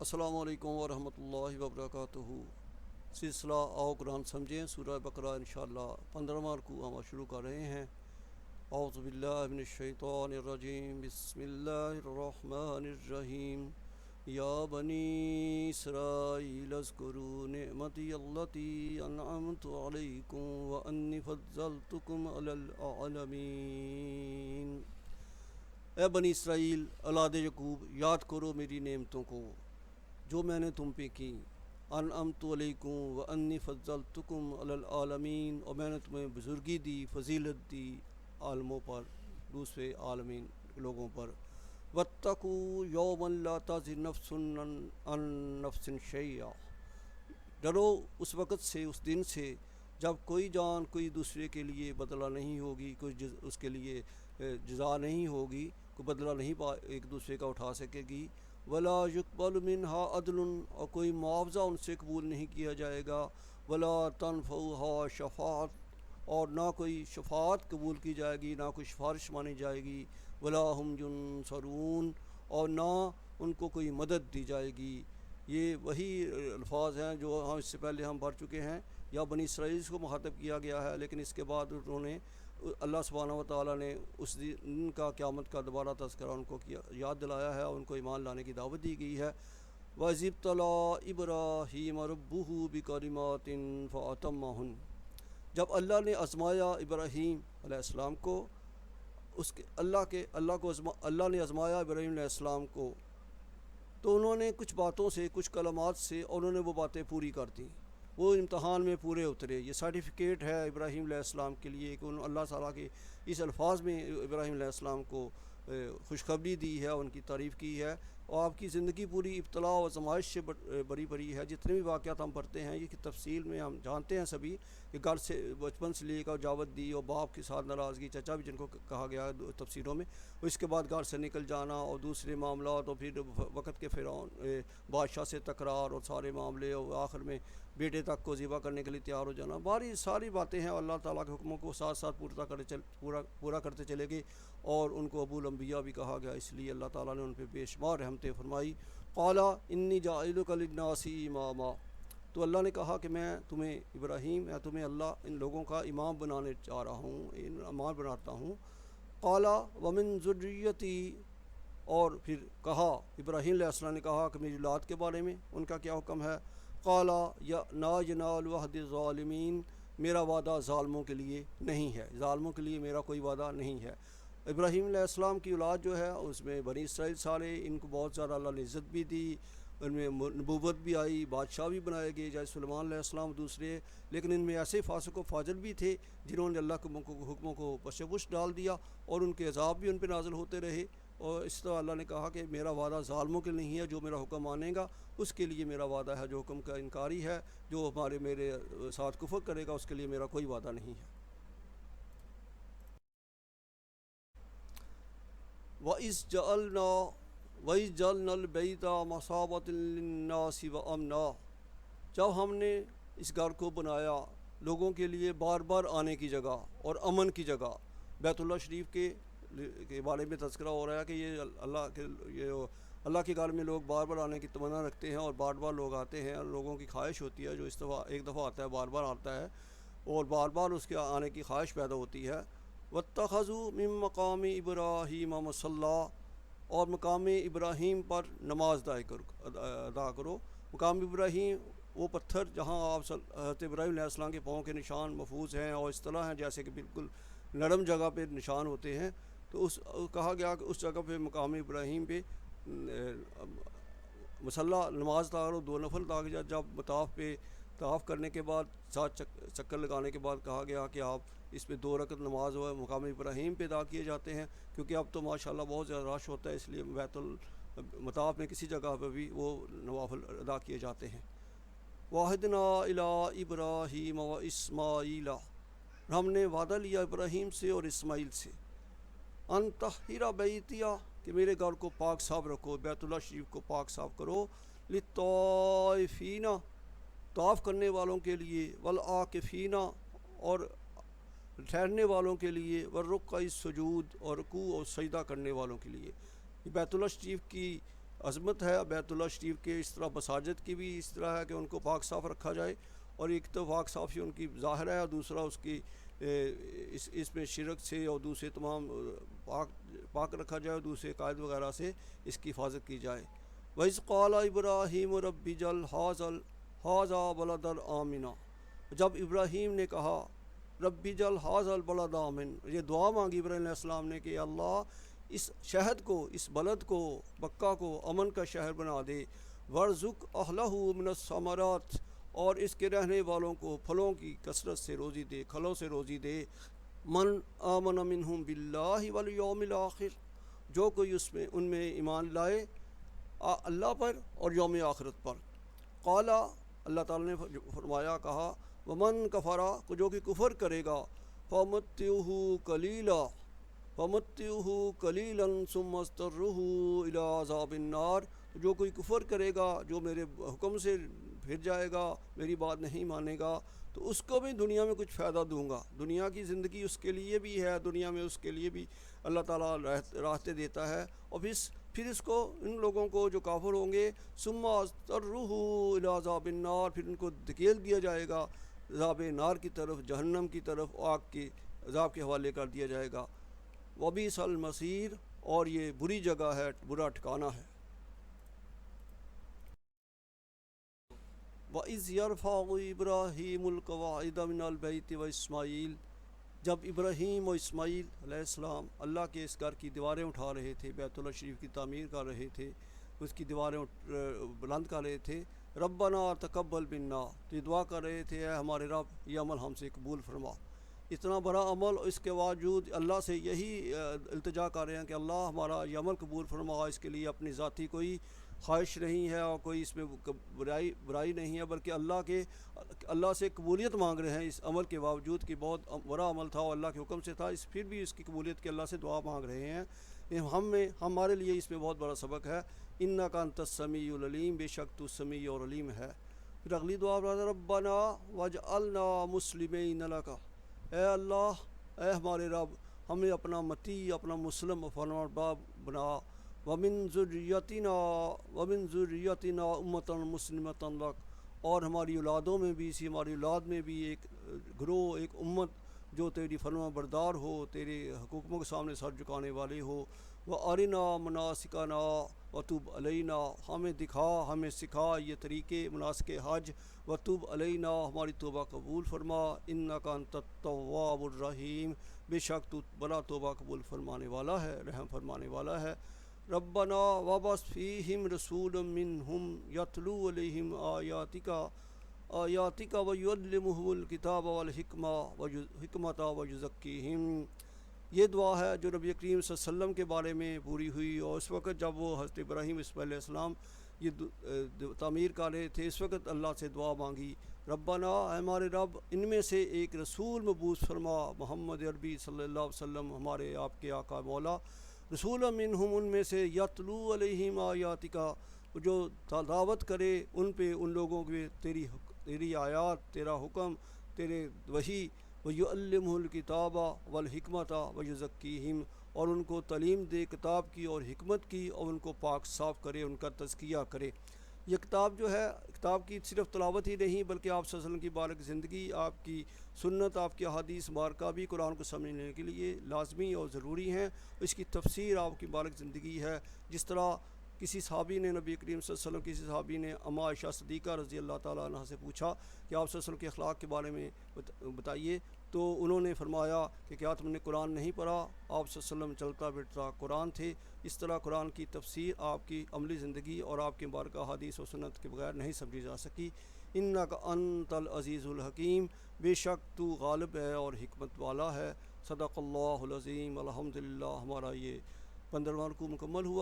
السلام علیکم ورحمۃ اللہ وبرکاتہ۔ سلسلہ آؤ قرآن سمجھیں سورہ بقرہ انشاءاللہ 15واں رکوع ہم شروع کر رہے ہیں۔ اعوذ باللہ من الشیطان الرجیم، بسم اللہ الرحمن الرحیم۔ یا بنی اسرائیل اذکروا نعمتی التی انعمت علیکم وانی فضلتکم علی العالمین۔ اے بنی اسرائیل اولاد یعقوب، یاد کرو میری نعمتوں کو جو میں نے تم پہ کی۔ انعمت علیکم وانی فضلتکم علی العالمین، اور میں نے تمہیں بزرگی دی، فضیلت دی عالموں پر، دوسرے عالمین لوگوں پر۔ واتقوا یوما لا تجزی نفس عن نفس شیئا، ڈرو اس وقت سے، اس دن سے جب کوئی جان کوئی دوسرے کے لیے بدلہ نہیں ہوگی، کوئی اس کے لیے جزا نہیں ہوگی، کوئی بدلہ نہیں ایک دوسرے کا اٹھا سکے گی۔ ولا یقبل منہا عدل، اور کوئی معاوضہ ان سے قبول نہیں کیا جائے گا۔ ولا تنفعها شفاعت، اور نہ کوئی شفاعت قبول کی جائے گی، نہ کوئی سفارش مانی جائے گی۔ ولا هم ینصرون، اور نہ ان کو کوئی مدد دی جائے گی۔ یہ وہی الفاظ ہیں جو اس سے پہلے ہم پڑھ چکے ہیں۔ یا بنی اسرائیل کو مخاطب کیا گیا ہے، لیکن اس کے بعد انہوں نے اللہ سبحانہ و تعالیٰ نے اس دن کا، قیامت کا دوبارہ تذکرہ ان کو یاد دلایا ہے، اور ان کو ایمان لانے کی دعوت دی گئی ہے۔ وَإِذِ ابْتَلَىٰ إِبْرَاهِيمَ رَبُّهُ بِكَلِمَاتٍ فَأَتَمَّهُنَّ، جب اللہ نے آزمایا ابراہیم علیہ السلام کو، اللہ نے آزمایا ابراہیم علیہ السلام کو، تو انہوں نے کچھ باتوں سے، کچھ کلمات سے، انہوں نے وہ باتیں پوری کر دیں، وہ امتحان میں پورے اترے۔ یہ سرٹیفکیٹ ہے ابراہیم علیہ السلام کے لیے کہ اللہ تعالیٰ کے اس الفاظ میں ابراہیم علیہ السلام کو خوشخبری دی ہے، ان کی تعریف کی ہے، اور آپ کی زندگی پوری ابتلا و آزمائش سے بری ہے۔ جتنے بھی واقعات ہم پڑھتے ہیں یہ کی تفصیل میں ہم جانتے ہیں سبھی، کہ گھر سے بچپن سے لے کر دعوت دی، اور باپ کے ساتھ ناراضگی، چچا بھی جن کو کہا گیا ہے تفسیروں میں، اس کے بعد گھر سے نکل جانا، اور دوسرے معاملات، اور پھر وقت کے فرعون بادشاہ سے تکرار، اور سارے معاملے، اور آخر میں بیٹے تک کو ذبح کرنے کے لیے تیار ہو جانا۔ ساری باتیں ہیں، اللہ تعالیٰ کے حکموں کو ساتھ ساتھ پورا کرتے چلے گئے، اور ان کو ابو الانبیاء بھی کہا گیا، اس لیے اللہ تعالیٰ نے ان پہ بے شمار رحمتیں فرمائی۔ قال انی جاعلک للناس اماما، تو اللہ نے کہا کہ میں تمہیں ابراہیم، میں تمہیں اللہ ان لوگوں کا امام بنانے چاہ رہا ہوں، امام بناتا ہوں۔ قال ومن ذریتی، اور پھر کہا ابراہیم علیہ السلام نے کہا کہ میری اولاد کے بارے میں ان کا کیا حکم ہے۔ قال لا ینال عہد الظالمین، میرا وعدہ ظالموں کے لیے نہیں ہے، ظالموں کے لیے میرا کوئی وعدہ نہیں ہے۔ ابراہیم علیہ السلام کی اولاد جو ہے اس میں بنی اسرائیل سارے، ان کو بہت زیادہ اللہ نے عزت بھی دی، ان میں نبوت بھی آئی، بادشاہ بھی بنائے گئے جیسے سلیمان علیہ السلام دوسرے، لیکن ان میں ایسے فاسق و فاجر بھی تھے جنہوں نے اللہ کے حکموں کو پس پش ڈال دیا، اور ان کے عذاب بھی ان پہ نازل ہوتے رہے۔ اور اس طرح اللہ نے کہا کہ میرا وعدہ ظالموں کے نہیں ہے، جو میرا حکم مانے گا اس کے لیے میرا وعدہ ہے، جو حکم کا انکاری ہے، جو میرے ساتھ کفر کرے گا، اس کے لیے میرا کوئی وعدہ نہیں ہے۔ وَإِذْ جَعَلْنَا الْبَيْتَ مَثَابَةً لِلنَّاسِ وَأَمْنًا، جب ہم نے اس گھر کو بنایا لوگوں کے لیے بار بار آنے کی جگہ اور امن کی جگہ۔ بیت اللہ شریف کے بارے میں تذکرہ ہو رہا ہے کہ یہ اللہ کے گھر میں لوگ بار بار آنے کی تمنا رکھتے ہیں، اور بار بار لوگ آتے ہیں، اور لوگوں کی خواہش ہوتی ہے، جو اس دفعہ ایک دفعہ آتا ہے بار بار آتا ہے، اور بار بار اس کے آنے کی خواہش پیدا ہوتی ہے۔ وَاتَّخَذُوا مِن مَّقَامِ إِبْرَاهِيمَ مُصَلًّى، اور مقام ابراہیم پر نماز ادا کرو۔ مقام ابراہیم وہ پتھر جہاں آپ حضرت ابراہیم علیہ السلام کے پاؤں کے نشان محفوظ ہیں، اور اس طرح ہیں جیسے کہ بالکل نرم جگہ پہ نشان ہوتے ہیں، تو کہا گیا کہ اس جگہ پہ مقام ابراہیم پہ مصلی نماز ادا کرو، 2 نفل ادا کیا۔ جب طواف کرنے کے بعد 7 چکر لگانے کے بعد کہا گیا کہ آپ اس پہ 2 رکعت نماز مقام ابراہیم پہ ادا کیے جاتے ہیں، کیونکہ اب تو ماشاءاللہ بہت زیادہ رش ہوتا ہے، اس لیے بیت المطاف میں کسی جگہ پہ بھی وہ نوافل ادا کیے جاتے ہیں۔ وَعَهِدْنَا إِلَىٰ إِبْرَاهِيمَ وَإِسْمَاعِيلَ، ہم نے وعدہ لیا ابراہیم سے اور اسماعیل سے، ان طہر بیتیہ، کہ میرے گھر کو پاک صاف رکھو، بیت اللہ شریف کو پاک صاف کرو، للطائفین، طواف کرنے والوں کے لیے، والعاکفین، اور ٹھہرنے والوں کے لیے، والرکع السجود، اور رکوع اور سجدہ کرنے والوں کے لیے۔ یہ بیت اللہ شریف کی عظمت ہے بیت اللہ شریف کے، اس طرح مساجد کی بھی اس طرح ہے کہ ان کو پاک صاف رکھا جائے، اور ایک تو پاک صافی ان کی ظاہر ہے، اور دوسرا اس کی اس میں شرک سے اور دوسرے تمام پاک رکھا جائے، اور دوسرے قائد وغیرہ سے اس کی حفاظت کی جائے۔ وَإِذْ قَالَ إِبْرَاهِيمُ رَبِّ اجْعَلْ هَٰذَا بَلَدًا آمِنًا، جب ابراہیم نے کہا رب اجعل هَٰذَا الْبَلَدَ آمِنًا، یہ دعا مانگی ابراہیم علیہ السلام نے کہ اللہ اس شہد کو، اس بلد کو، مکہ کو امن کا شہر بنا دے، وَارْزُقْ أَهْلَهُ مِنَ الثَّمَرَاتِ، اور اس کے رہنے والوں کو پھلوں کی کثرت سے روزی دے، پھلوں سے روزی دے، من آمن منہم باللہ والیوم الآخر، جو کوئی اس میں ان میں ایمان لائے اللہ پر اور یوم آخرت پر۔ قال، اللہ تعالیٰ نے فرمایا، کہا، ومن کفرا، جو کہ کفر کرے گا، فَمَتِّعْهُ قَلِيلًا ثُمَّ اضْطَرُّهُ إِلَىٰ عَذَابِ النَّارِ، جو کوئی کفر کرے گا، جو میرے حکم سے پھر جائے گا، میری بات نہیں مانے گا، تو اس کو بھی دنیا میں کچھ فائدہ دوں گا، دنیا کی زندگی اس کے لیے بھی ہے، دنیا میں اس کے لیے بھی اللہ تعالیٰ راحتیں دیتا ہے، اور پھر اس کو، ان لوگوں کو جو کافر ہوں گے، ثم اضطرُّهُ إِلَىٰ عَذَابِ النَّارِ، پھر ان کو دھکیل دیا جائے گا عذاب نار کی طرف، جہنم کی طرف، آگ کے عذاب کے حوالے کر دیا جائے گا۔ وَبِئْسَ الْمَصِيرُ، اور یہ بری جگہ ہے، برا ٹھکانہ ہے۔ وَإِذْ يَرْفَعُ إِبْرَاهِيمُ الْقَوَاعِدَ مِنَ الْبَيْتِ وَإِسْمَاعِيلُ، جب ابراہیم و اسماعیل علیہ السلام اللہ کے اس گھر کی دیواریں اٹھا رہے تھے، بیت اللہ شریف کی تعمیر کر رہے تھے، اس کی دیواریں بلند کر رہے تھے، ربنا تقبل منا، تو یہ دعا کر رہے تھے، اے ہمارے رب یہ عمل ہم سے قبول فرما۔ اتنا بڑا عمل، اس کے باوجود اللہ سے یہی التجا کر رہے ہیں کہ اللہ ہمارا یہ عمل قبول فرما، اس کے لیے اپنی ذاتی کوئی خواہش نہیں ہے اور کوئی اس میں برائی نہیں ہے، بلکہ اللہ سے قبولیت مانگ رہے ہیں اس عمل کے باوجود کہ بہت بڑا عمل تھا اور اللہ کے حکم سے تھا، پھر بھی اس کی قبولیت کے اللہ سے دعا مانگ رہے ہیں۔ ہمارے لیے اس میں بہت بڑا سبق ہے، انک انت السمیع العلیم، بے شک تو سمیع اور علیم ہے۔ پھر اگلی دعا ربنا واجعلنا مسلمین لک، اے اللہ، اے ہمارے رب، ہمیں اپنا مطیع، اپنا مسلم فرمانبردار بنا، ومن ذریتنا امۃ مسلمۃ لک، اور ہماری اولادوں میں بھی، ہماری اولاد میں بھی ایک گروہ، ایک امت جو تیری فرما بردار ہو، تیرے حکموں کے سامنے سر جھکانے والے ہو۔ وَأَرِنَا مَنَاسِكَنَا وَتُبْ عَلَيْنَا، ہمیں سکھا یہ طریقے مناسک حج، وَتُبْ عَلَيْنَا، ہماری توبہ قبول فرما، إِنَّكَ أَنْتَ التَّوَّابُ الرَّحِيمُ، بے شک تو بڑا توبہ قبول فرمانے والا ہے، رحم فرمانے والا ہے۔ ربنا وابعث فیہم رسولا منہم یتلو علیہم آیاتک ویعلمہم الکتاب والحکمۃ ویزکیہم، یہ دعا ہے جو نبی کریم صلی اللہ علیہ وسلم کے بارے میں پوری ہوئی، اور اس وقت جب وہ حضرت ابراہیم اسماعیل علیہ السلام یہ تعمیر کر رہے تھے، اس وقت اللہ سے دعا مانگی، ربنا، اے ہمارے رب، ان میں سے ایک رسول مبعوث فرما، محمد عربی صلی اللہ علیہ وسلم، ہمارے آپ کے آقا مولا، رسول منہم، ان میں سے، یتلو علیہم آیاتک، جو تلاوت کرے ان پہ، ان لوگوں کے تیری آیات، تیرا حکم، تیرے وحی، ویعلمہ الکتاب والحکمۃ ویزکیہم، اور ان کو تعلیم دے کتاب کی اور حکمت کی، اور ان کو پاک صاف کرے، ان کا تزکیہ کرے۔ یہ کتاب جو ہے، کتاب کی صرف تلاوت ہی نہیں بلکہ آپ صلی اللہ علیہ وسلم کی بارک زندگی، آپ کی سنت، آپ کی احادیث مبارکہ بھی قرآن کو سمجھنے کے لیے لازمی اور ضروری ہیں، اس کی تفسیر آپ کی مبارک زندگی ہے۔ جس طرح کسی صحابی نے نبی کریم صلی اللہ علیہ وسلم، کسی صحابی نے اما عائشہ صدیقہ رضی اللہ تعالیٰ عنہ سے پوچھا کہ آپ صلی اللہ علیہ وسلم کے اخلاق کے بارے میں بتائیے، تو انہوں نے فرمایا کہ کیا تم نے قرآن نہیں پڑھا؟ آپ صلی اللہ علیہ وسلم چلتا پھرتا قرآن تھے۔ اس طرح قرآن کی تفسیر آپ کی عملی زندگی اور آپ کی مبارکہ حدیث و سنت کے بغیر نہیں سمجھی جا سکی۔ انک انت العزیز الحکیم، بے شک تو غالب ہے اور حکمت والا ہے۔ صدق اللہ العظیم۔ الحمدللہ، ہمارا یہ 15واں رکوع مکمل ہوا۔